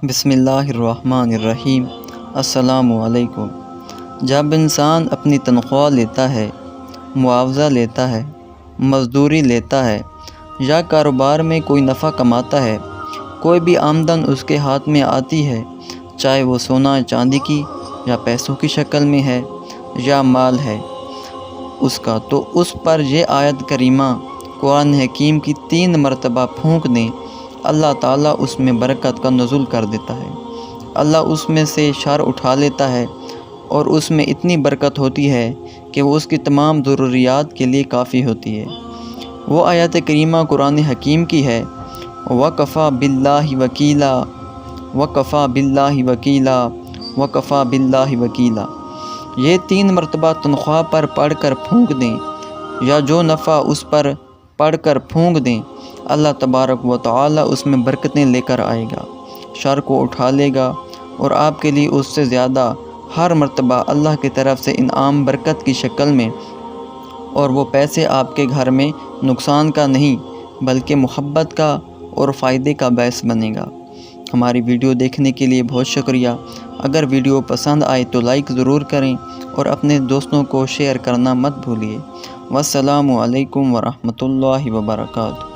بسم اللہ الرحمن الرحیم۔ السلام علیکم۔ جب انسان اپنی تنخواہ لیتا ہے، معاوضہ لیتا ہے، مزدوری لیتا ہے یا کاروبار میں کوئی نفع کماتا ہے، کوئی بھی آمدن اس کے ہاتھ میں آتی ہے، چاہے وہ سونا چاندی کی یا پیسوں کی شکل میں ہے یا مال ہے اس کا، تو اس پر یہ آیت کریمہ قرآن حکیم کی 3 مرتبہ پھونک دیں، اللہ تعالیٰ اس میں برکت کا نزول کر دیتا ہے۔ اللہ اس میں سے شر اٹھا لیتا ہے اور اس میں اتنی برکت ہوتی ہے کہ وہ اس کی تمام ضروریات کے لیے کافی ہوتی ہے۔ وہ آیت کریمہ قرآن حکیم کی ہے، وَكَفَى بِاللَّهِ وَكِيلًا وَكَفَى بِاللَّهِ وَكِيلًا وَكَفَى بِاللَّهِ وَكِيلًا۔ یہ 3 مرتبہ تنخواہ پر پڑھ کر پھونک دیں یا جو نفع اس پر پڑھ کر پھونک دیں، اللہ تبارک و تعالی اس میں برکتیں لے کر آئے گا، شر کو اٹھا لے گا اور آپ کے لیے اس سے زیادہ ہر مرتبہ اللہ کی طرف سے انعام برکت کی شکل میں، اور وہ پیسے آپ کے گھر میں نقصان کا نہیں بلکہ محبت کا اور فائدے کا باعث بنے گا۔ ہماری ویڈیو دیکھنے کے لیے بہت شکریہ۔ اگر ویڈیو پسند آئے تو لائک ضرور کریں اور اپنے دوستوں کو شیئر کرنا مت بھولیے۔ والسلام علیکم ورحمۃ اللہ وبرکاتہ۔